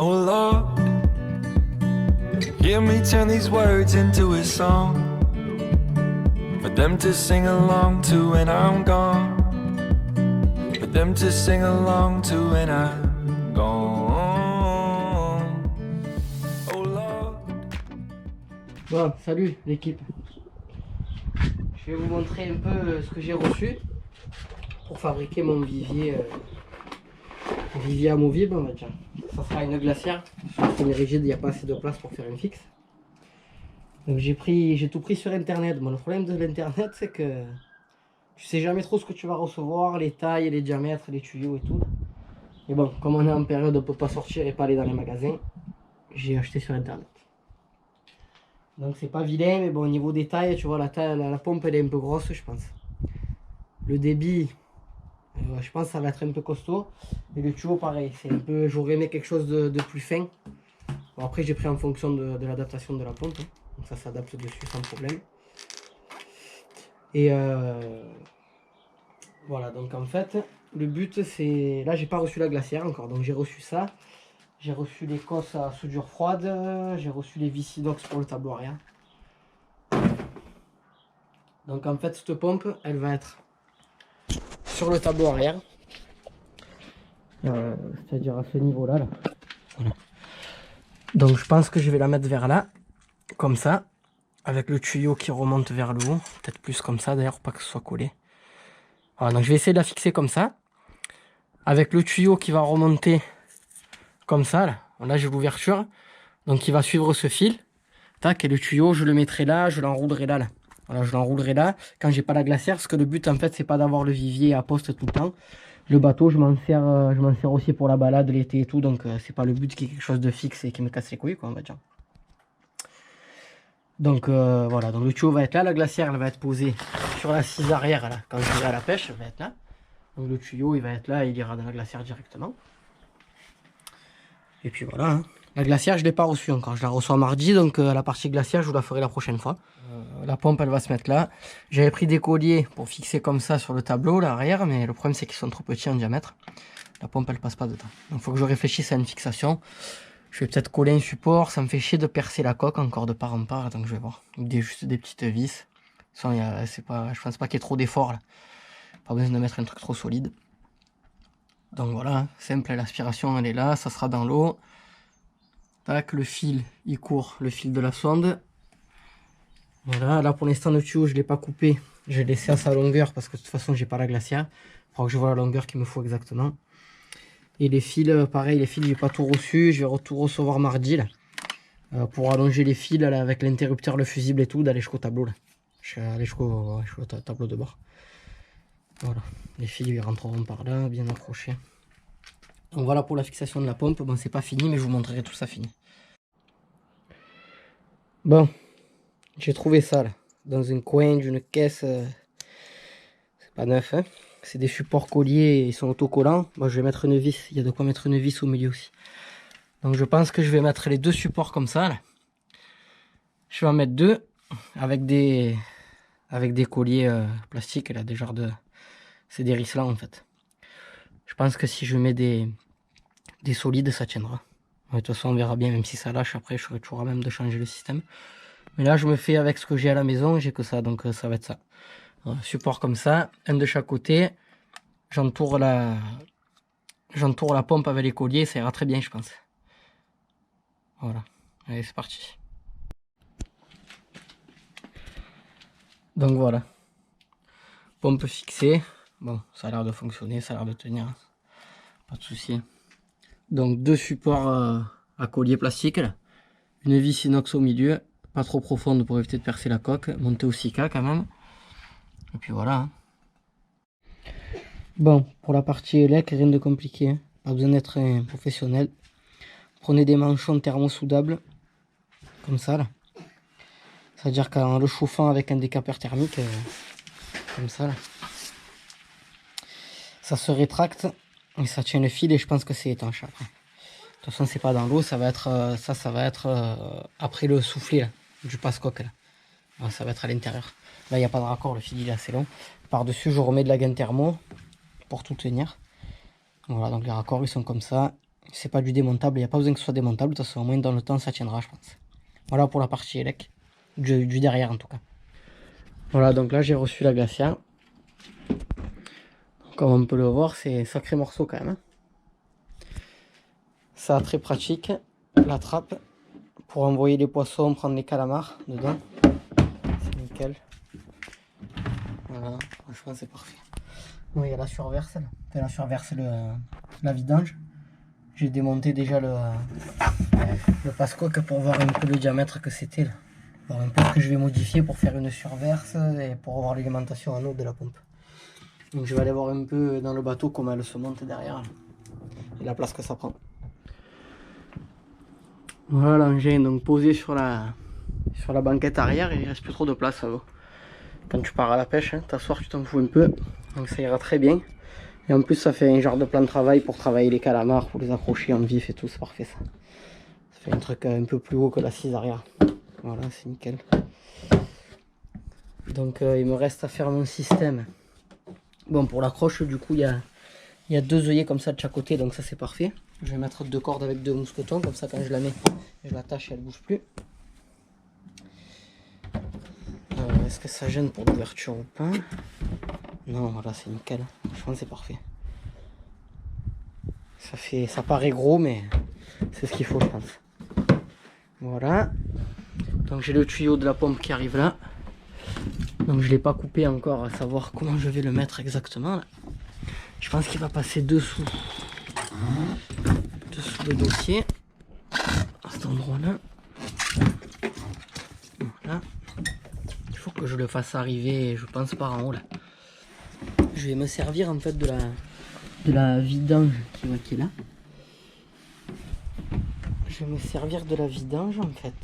Oh Lord, hear me turn these words into a song for them to sing along to when I'm gone. For them to sing along to when I'm gone. Oh Lord. Bon, salut l'équipe. Je vais vous montrer un peu ce que j'ai reçu pour fabriquer mon vivier, vivier amovible, on va dire. Ça sera une glacière. C'est une rigide, il n'y a pas assez de place pour faire une fixe. Donc j'ai tout pris sur internet. Bon, le problème de l'internet, c'est que tu sais jamais trop ce que tu vas recevoir, les tailles, les diamètres, les tuyaux et tout. Mais bon, comme on est en période où on ne peut pas sortir et pas aller dans les magasins, j'ai acheté sur internet. Donc c'est pas vilain, mais bon, au niveau des tailles, tu vois, la pompe elle est un peu grosse, je pense. Le débit, je pense que ça va être un peu costaud. Et le tuyau, pareil, c'est un peu, j'aurais aimé quelque chose de plus fin. Bon, après, j'ai pris en fonction de l'adaptation de la pompe, hein. Donc ça s'adapte dessus sans problème. Et voilà, donc en fait, le but c'est... Là, j'ai pas reçu la glacière encore, donc j'ai reçu ça. J'ai reçu les cosses à soudure froide, j'ai reçu les vis inox pour le tableau arrière. Donc en fait, cette pompe, elle va être sur le tableau arrière. C'est-à-dire à ce niveau-là. Là. Voilà. Donc je pense que je vais la mettre vers là, comme ça, avec le tuyau qui remonte vers le haut. Peut-être plus comme ça d'ailleurs, pas que ce soit collé. Voilà, donc je vais essayer de la fixer comme ça. Avec le tuyau qui va remonter comme ça. Là j'ai l'ouverture. Donc il va suivre ce fil. Tac, et le tuyau, je le mettrai là, je l'enroulerai là, là. Voilà, je l'enroulerai là quand j'ai pas la glacière, parce que le but en fait c'est pas d'avoir le vivier à poste tout le temps. Le bateau, je m'en sers aussi pour la balade l'été et tout, donc c'est pas le but qu'il y ait quelque chose de fixe et qui me casse les couilles, quoi, on va dire. Donc voilà, donc le tuyau va être là, la glacière elle va être posée sur l'assise arrière là, quand je vais à la pêche, elle va être là. Donc le tuyau il va être là, il ira dans la glacière directement. Et puis voilà, hein. La glacière je l'ai pas reçue encore, je la reçois mardi, donc la partie glacière je vous la ferai la prochaine fois. La pompe elle va se mettre là. J'avais pris des colliers pour fixer comme ça sur le tableau l'arrière, mais le problème c'est qu'ils sont trop petits en diamètre. La pompe elle passe pas dedans. Donc il faut que je réfléchisse à une fixation. Je vais peut-être coller un support, ça me fait chier de percer la coque encore de part en part, donc je vais voir. Juste des petites vis. Je pense pas qu'il y ait trop d'efforts là. Pas besoin de mettre un truc trop solide. Donc voilà, hein, simple, l'aspiration elle est là, ça sera dans l'eau. Tac, le fil il court, le fil de la sonde. Voilà, là pour l'instant le tuyau je l'ai pas coupé, j'ai laissé à sa longueur parce que de toute façon j'ai pas la glacière. Il faudra que je vois la longueur qu'il me faut exactement. Et les fils, pareil, les fils j'ai pas tout reçu, je vais tout recevoir mardi là. Pour allonger les fils là, avec l'interrupteur, le fusible et tout, d'aller jusqu'au tableau là. Aller jusqu'au tableau de bord. Voilà, les fils ils rentreront par là, bien accrochés. Donc voilà pour la fixation de la pompe, bon c'est pas fini mais je vous montrerai tout ça fini. Bon, j'ai trouvé ça là, dans un coin d'une caisse, c'est pas neuf hein. C'est des supports colliers, ils sont autocollants. Moi je vais mettre une vis, il y a de quoi mettre une vis au milieu aussi. Donc je pense que je vais mettre les deux supports comme ça là. Je vais en mettre deux avec des colliers plastiques là, des genres de... C'est des risselants en fait. Je pense que si je mets des solides ça tiendra. De toute façon on verra bien, même si ça lâche après je serai toujours à même de changer le système. Mais là je me fais avec ce que j'ai à la maison, j'ai que ça, donc ça va être ça. Voilà, support comme ça, un de chaque côté. J'entoure la pompe avec les colliers, ça ira très bien je pense. Voilà, allez c'est parti. Donc voilà, pompe fixée. Bon, ça a l'air de fonctionner, ça a l'air de tenir, pas de souci. Donc deux supports à collier plastique, là. Une vis inox au milieu, pas trop profonde pour éviter de percer la coque, montée au Sika quand même. Et puis voilà. Hein. Bon, pour la partie élec, rien de compliqué, hein. Pas besoin d'être un professionnel. Prenez des manchons thermosoudables, comme ça là. C'est-à-dire qu'en le chauffant avec un décapeur thermique, comme ça là, ça se rétracte et ça tient le fil et je pense que c'est étanche après. De toute façon c'est pas dans l'eau, ça va être ça va être après le soufflet là, du passe-coque là. Alors, ça va être à l'intérieur. Là il n'y a pas de raccord, le fil il est assez long. Par dessus je remets de la gaine thermo pour tout tenir. Voilà, donc les raccords ils sont comme ça. C'est pas du démontable, il n'y a pas besoin que ce soit démontable, de toute façon au moins dans le temps ça tiendra je pense. Voilà pour la partie élec, du derrière en tout cas. Voilà, donc là j'ai reçu la glacière. Comme on peut le voir, c'est un sacré morceau quand même. Ça très pratique, la trappe, pour envoyer les poissons, prendre les calamars dedans. C'est nickel. Voilà, franchement c'est parfait. Bon, il y a la surverse, là. Enfin, la surverse, la vidange. J'ai démonté déjà le passe-coque pour voir un peu le diamètre que c'était là. Voir un peu ce que je vais modifier pour faire une surverse et pour avoir l'alimentation en eau de la pompe. Donc je vais aller voir un peu dans le bateau comment elle se monte derrière là. Et la place que ça prend. Voilà l'engin donc posé sur la banquette arrière et il reste plus trop de place. Quand tu pars à la pêche, hein, t'asseoir, tu t'en fous un peu. Donc ça ira très bien. Et en plus ça fait un genre de plan de travail pour travailler les calamars, pour les accrocher en vif et tout, c'est parfait ça. Ça fait un truc un peu plus haut que l'assise arrière. Voilà, c'est nickel. Donc il me reste à faire mon système. Bon, pour l'accroche du coup il y a 2 œillets comme ça de chaque côté, donc ça c'est parfait. Je vais mettre 2 cordes avec 2 mousquetons, comme ça quand je la mets, je l'attache et elle bouge plus. Est-ce que ça gêne pour l'ouverture ou pas? Non, voilà, c'est nickel. Franchement, c'est parfait. Ça paraît gros, mais c'est ce qu'il faut, je pense. Voilà. Donc j'ai le tuyau de la pompe qui arrive là. Donc je l'ai pas coupé encore, à savoir comment je vais le mettre exactement là. Je pense qu'il va passer dessous le dossier, à cet endroit-là. Voilà. Il faut que je le fasse arriver, je pense, par en haut là. Je vais me servir en fait de la vidange qui est là. Je vais me servir de la vidange en fait.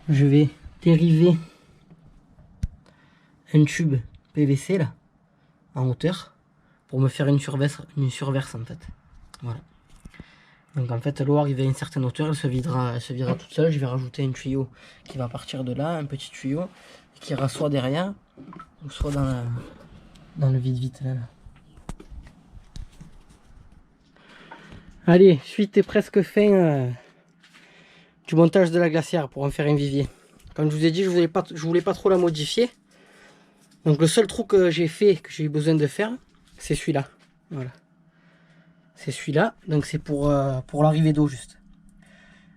Je vais dériver un tube PVC là, en hauteur, pour me faire une surverse en fait. Voilà. Donc en fait l'eau arrivée à une certaine hauteur, elle se videra toute seule. Je vais rajouter un tuyau qui va partir de là, un petit tuyau qui ira soit derrière ou soit dans le vide là. Allez, suite est presque fin du montage de la glacière pour en faire un vivier. Comme je vous ai dit, je voulais pas trop la modifier. Donc le seul trou que j'ai fait, que j'ai eu besoin de faire, c'est celui-là. Voilà. C'est celui-là, donc c'est pour l'arrivée d'eau juste.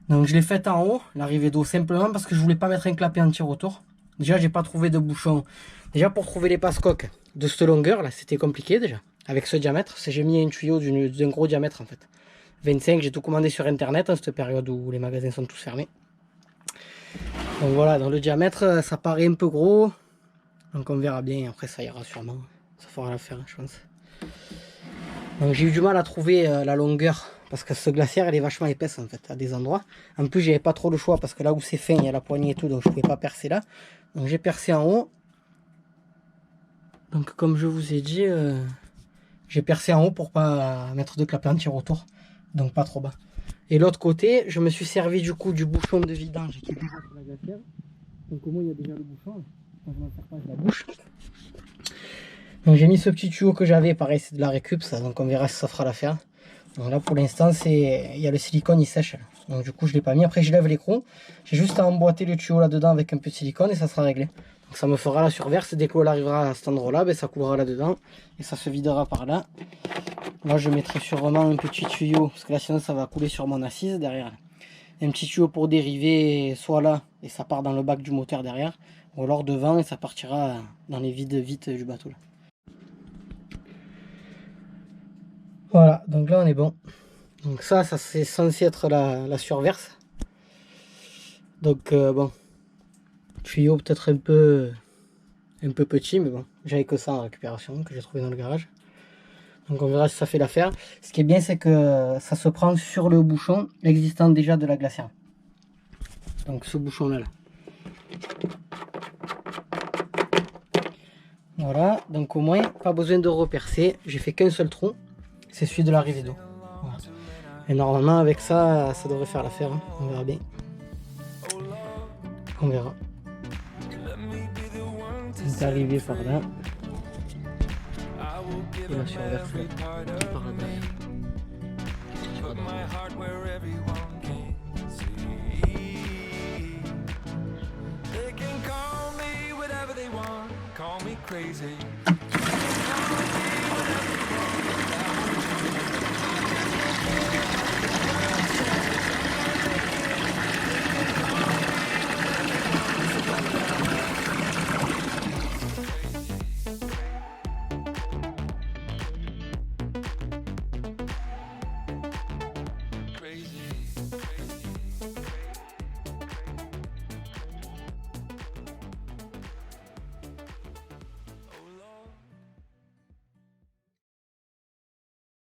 Donc je l'ai faite en haut, l'arrivée d'eau, simplement parce que je voulais pas mettre un clapet entier autour. Déjà j'ai pas trouvé de bouchon. Déjà pour trouver les passe-coques de cette longueur là, c'était compliqué déjà. Avec ce diamètre, j'ai mis un tuyau d'un gros diamètre en fait. 25, j'ai tout commandé sur internet en cette période où les magasins sont tous fermés. Donc voilà, dans le diamètre ça paraît un peu gros. Donc on verra bien, après ça ira sûrement. Ça fera l'affaire je pense. Donc j'ai eu du mal à trouver la longueur parce que ce glacière elle est vachement épaisse en fait à des endroits. En plus j'avais pas trop le choix parce que là où c'est fin il y a la poignée et tout, donc je pouvais pas percer là. Donc j'ai percé en haut. Donc comme je vous ai dit, j'ai percé en haut pour pas mettre de clapet entier autour, donc pas trop bas. Et l'autre côté, je me suis servi du coup du bouchon de vidange qui est déjà sur la glacière. Donc au moins il y a déjà le bouchon. Quand je m'en sers pas, je la bouche. Donc j'ai mis ce petit tuyau que j'avais, pareil c'est de la récup ça, donc on verra si ça fera l'affaire. Donc là pour l'instant il y a le silicone, il sèche. Donc du coup je l'ai pas mis, après je lève l'écrou. J'ai juste à emboîter le tuyau là-dedans avec un peu de silicone et ça sera réglé. Donc ça me fera la surverse, dès que l'eau arrivera à cet endroit-là, ben, ça coulera là-dedans et ça se videra par là. Là je mettrai sûrement un petit tuyau, parce que là sinon ça va couler sur mon assise derrière. Un petit tuyau pour dériver, soit là et ça part dans le bac du moteur derrière, ou alors devant et ça partira dans les vides vitres du bateau là. Voilà, donc là on est bon. Donc ça c'est censé être la surverse. Donc bon, tuyau peut-être un peu petit, mais bon, j'avais que ça en récupération que j'ai trouvé dans le garage. Donc on verra si ça fait l'affaire. Ce qui est bien c'est que ça se prend sur le bouchon existant déjà de la glacière. Donc ce bouchon là. Voilà, donc au moins pas besoin de repercer. J'ai fait qu'un seul trou. C'est celui de l'arrivée d'eau. Voilà. Et normalement avec ça, ça devrait faire l'affaire. Hein. On verra bien. On verra. C'est arrivé par là. Et la surverse qui part là-dedans. put my heart where everyone can see. They can call me whatever they want, call me crazy,